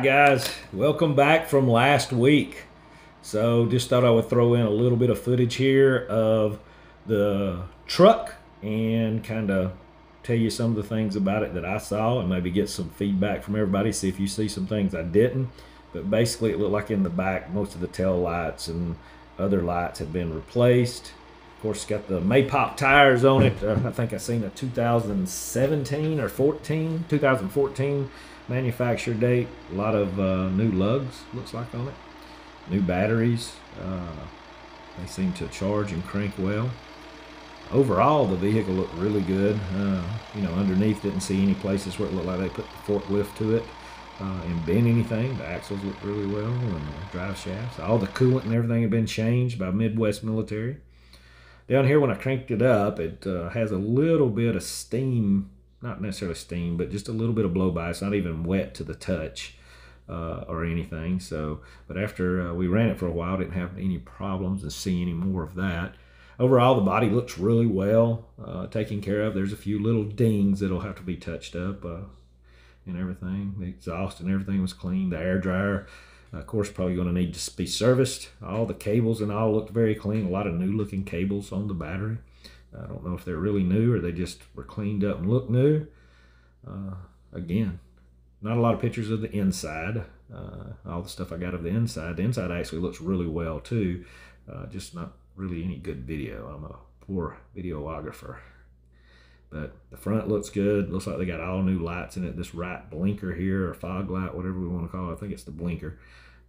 right, guys, welcome back from last week. So just thought I would throw in a little bit of footage here of the truck and kind of tell you some of the things about it that I saw and maybe get some feedback from everybody, see if you see some things I didn't. But basically it looked like in the back most of the tail lights and other lights had been replaced. Of course, it's got the Maypop tires on it. I think I seen a 2017 or 2014 manufacture date. A lot of new lugs, looks like, on it. New batteries. They seem to charge and crank well. Overall, the vehicle looked really good. Underneath, didn't see any places where it looked like they put the forklift to it and bent anything. The axles looked really well, and the drive shafts. All the coolant and everything had been changed by Midwest Military. Down here, when I cranked it up, it has a little bit of steam. Not necessarily steam, but just a little bit of blow by. It's not even wet to the touch or anything. But after we ran it for a while, didn't have any problems to see any more of that. Overall, the body looks really well taken care of. There's a few little dings that'll have to be touched up and everything. The exhaust and everything was clean. The air dryer, of course, probably going to need to be serviced. All the cables and all looked very clean. A lot of new looking cables on the battery. I don't know if they're really new or they just were cleaned up and look new. Again, not a lot of pictures of the inside. All the stuff I got of the inside. The inside actually looks really well too. Just not really any good video. I'm a poor videographer. But the front looks good. Looks like they got all new lights in it. This right blinker here, or fog light, whatever we want to call it. I think it's the blinker.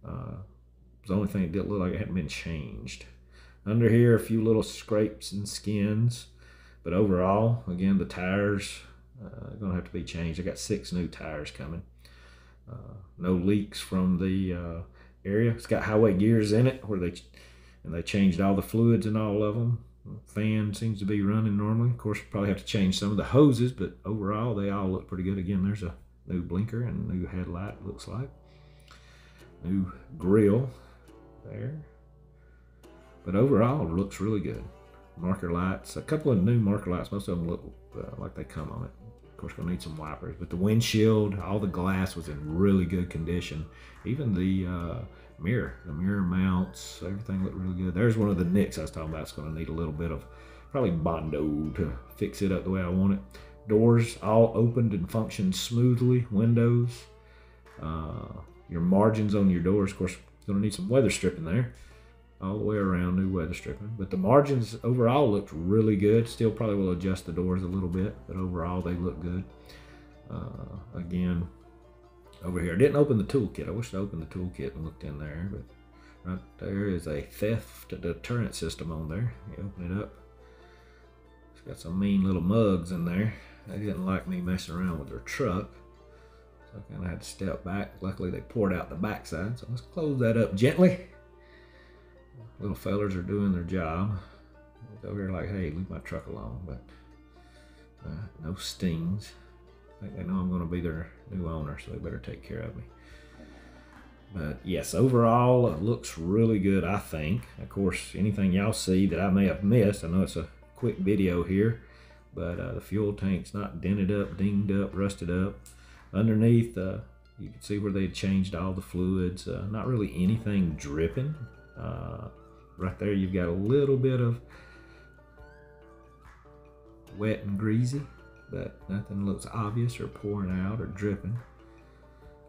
It's the only thing that didn't look like it hadn't been changed. Under here, a few little scrapes and skins. But overall, again, the tires are going to have to be changed. I got 6 new tires coming. No leaks from the area. It's got highway gears in it, where they changed all the fluids in all of them. Fan seems to be running normally. Of course, probably have to change some of the hoses, but overall, they all look pretty good. Again, there's a new blinker and a new headlight, looks like. New grill there. But overall, it looks really good. Marker lights, a couple of new marker lights. Most of them look like they come on it. Of course, gonna need some wipers. But the windshield, all the glass was in really good condition. Even the mirror mounts, everything looked really good. There's one of the nicks I was talking about. It's gonna need a little bit of probably Bondo to fix it up the way I want it. Doors all opened and functioned smoothly. Windows, your margins on your doors, of course, gonna need some weather stripping there. All the way around, new weather stripping. But the margins overall looked really good. Still probably will adjust the doors a little bit, but overall they look good. Again, over here, I didn't open the toolkit. I wish I opened the toolkit and looked in there, but right there is a theft deterrent system on there. You open it up. It's got some mean little mugs in there. They didn't like me messing around with their truck, so I kind of had to step back. Luckily, they poured out the backside, so let's close that up gently. Little fellers are doing their job. It's over here like, hey, leave my truck alone, but no stings. I think they know I'm going to be their new owner, so they better take care of me. But yes, overall, it looks really good, I think. Of course, anything y'all see that I may have missed, I know it's a quick video here, but the fuel tank's not dented up, dinged up, rusted up. Underneath, you can see where they changed all the fluids. Not really anything dripping. Right there, you've got a little bit of wet and greasy, but nothing looks obvious or pouring out or dripping.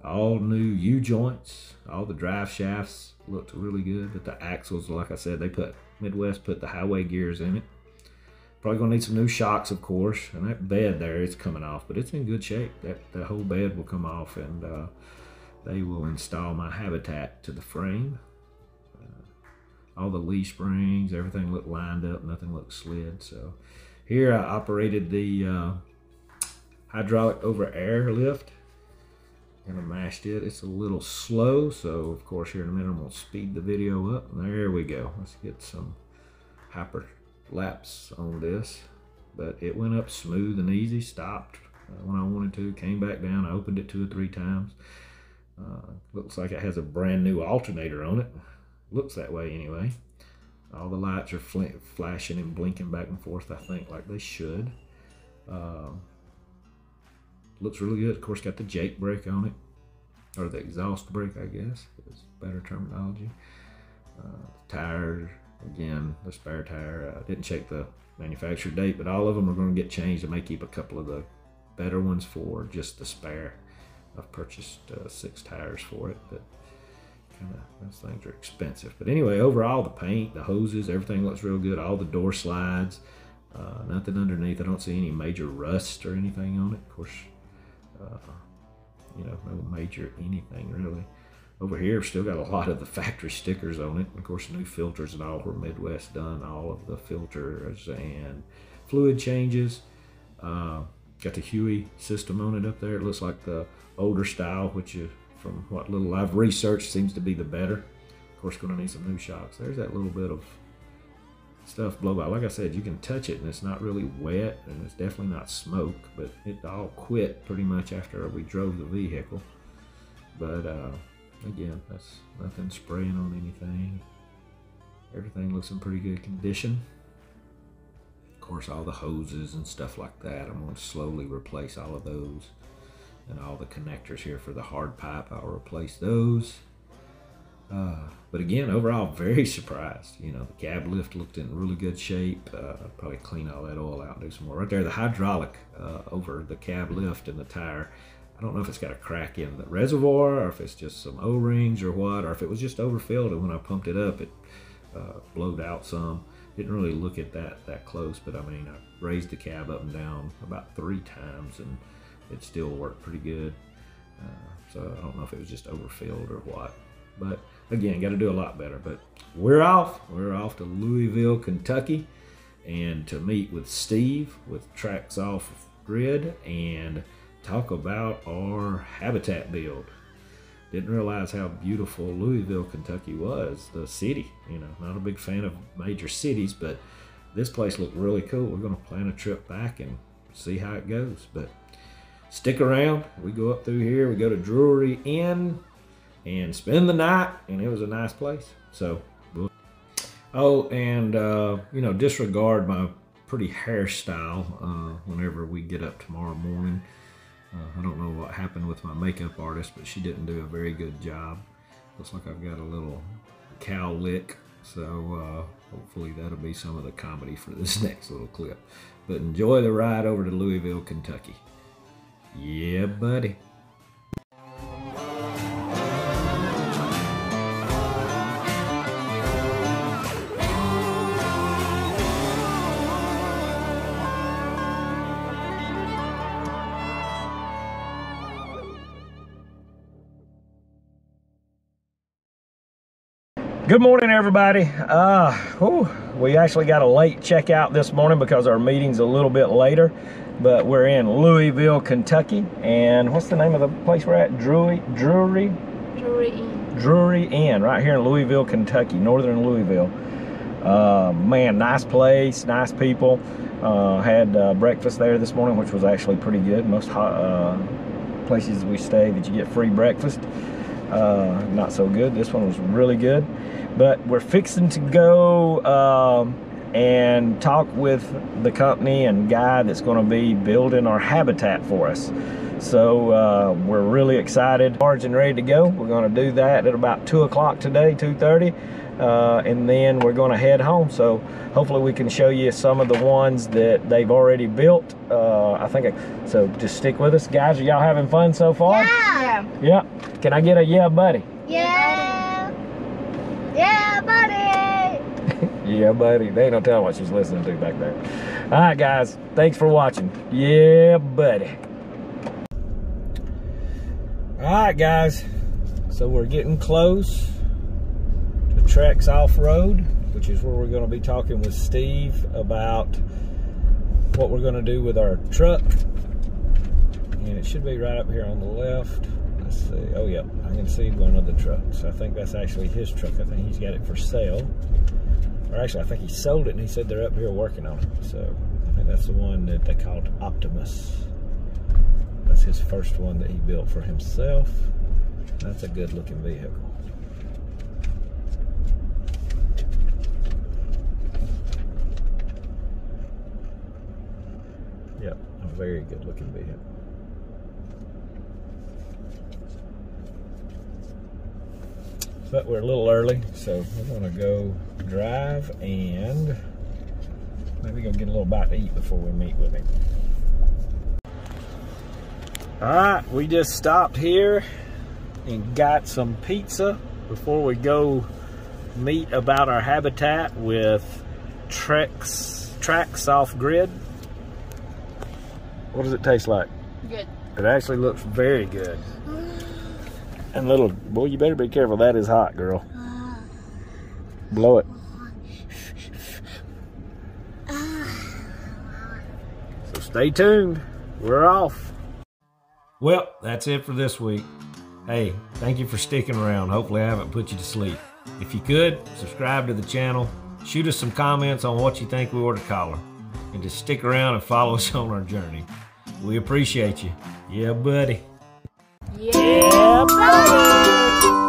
All new U-joints, all the drive shafts looked really good, but the axles, like I said, Midwest put the highway gears in it. Probably gonna need some new shocks, of course, and that bed there, it's coming off, but it's in good shape. That whole bed will come off, and they will install my habitat to the frame. All the leaf springs, everything looked lined up, nothing looked slid. So here I operated the hydraulic over air lift. Kind of mashed it. It's a little slow, so of course here in a minute I'm going to speed the video up. There we go. Let's get some hyperlapse on this. But it went up smooth and easy, stopped when I wanted to, came back down. I opened it 2 or 3 times. Looks like it has a brand new alternator on it. Looks that way anyway. All the lights are flashing and blinking back and forth, I think, like they should. Looks really good. Of course, got the Jake brake on it. or the exhaust brake, I guess is better terminology. Tires, again, the spare tire. I didn't check the manufacturer date, but all of them are going to get changed. I may keep a couple of the better ones for just the spare. I've purchased 6 tires for it, but those things are expensive. But anyway, overall, the paint, the hoses, everything looks real good. All the door slides, nothing underneath. I don't see any major rust or anything on it. Of course, you know, no major anything really. Over here, still got a lot of the factory stickers on it. Of course, new filters and all were Midwest done. All of the filters and fluid changes. Got the Huey system on it up there. It looks like the older style, which is, from what little I've researched, seems to be the better. Of course, going to need some new shocks. There's that little bit of stuff blowout. Like I said, you can touch it and it's not really wet, and it's definitely not smoke, but it all quit pretty much after we drove the vehicle. But again, that's nothing spraying on anything. Everything looks in pretty good condition. Of course, all the hoses and stuff like that, I'm going to slowly replace all of those. And all the connectors here for the hard pipe, I'll replace those. But again, overall, very surprised. You know, the cab lift looked in really good shape. I'll probably clean all that oil out and do some more. Right there, the hydraulic over the cab lift and the tire. I don't know if it's got a crack in the reservoir, or if it's just some O-rings or what, or if it was just overfilled, and when I pumped it up, it blowed out some. Didn't really look at that close, but I mean, I raised the cab up and down about 3 times, and it still worked pretty good. So I don't know if it was just overfilled or what. But again, got to do a lot better. But we're off. We're off to Louisville, Kentucky, and to meet with Steve with Tracks Off Grid and talk about our habitat build. Didn't realize how beautiful Louisville, Kentucky was, the city. You know, not a big fan of major cities, but this place looked really cool. We're going to plan a trip back and see how it goes. But stick around. We go up through here. We go to Drury Inn and spend the night, and it was a nice place. So, oh, and you know, disregard my pretty hairstyle whenever we get up tomorrow morning. I don't know what happened with my makeup artist, but she didn't do a very good job. Looks like I've got a little cow lick, so hopefully that'll be some of the comedy for this next little clip. But enjoy the ride over to Louisville, Kentucky. Yeah, buddy. Good morning, everybody. We actually got a late checkout this morning because our meeting's a little bit later, but we're in Louisville, Kentucky. And what's the name of the place we're at? Drury Inn, right here in Louisville, Kentucky, northern Louisville. Man, nice place, nice people. Had breakfast there this morning, which was actually pretty good. Most places we stay that you get free breakfast, not so good. This one was really good. But we're fixing to go and talk with the company and guy that's going to be building our habitat for us. So we're really excited, charged and ready to go. We're going to do that at about 2 o'clock today, 2:30, and then we're going to head home. So hopefully we can show you some of the ones that they've already built. So just stick with us, guys. Are y'all having fun so far? Yeah. Yeah. Can I get a yeah, buddy? Yeah. Yeah, buddy. Yeah, buddy. They ain't no telling what she's listening to back there. All right, guys. Thanks for watching. Yeah, buddy. All right, guys. So we're getting close to Tracks Off Road, which is where we're going to be talking with Steve about what we're going to do with our truck. And it should be right up here on the left. Let's see. Oh, yeah. I can see one of the trucks. I think that's actually his truck. I think he's got it for sale. Or actually, I think he sold it, and he said they're up here working on it. So I think that's the one that they called Optimus. That's his first one that he built for himself. That's a good looking vehicle. Yep, a very good looking vehicle. but we're a little early, so we're gonna go drive and maybe go get a little bite to eat before we meet with him. All right, we just stopped here and got some pizza before we go meet about our habitat with Tracks Off Grid. What does it taste like? Good. It actually looks very good. And little boy, you better be careful. That is hot, girl. Blow it. So stay tuned. We're off. Well, that's it for this week. Hey, thank you for sticking around. Hopefully I haven't put you to sleep. If you could, subscribe to the channel. Shoot us some comments on what you think we ought to collar. And just stick around and follow us on our journey. We appreciate you. Yeah, buddy. Yeah, buddy.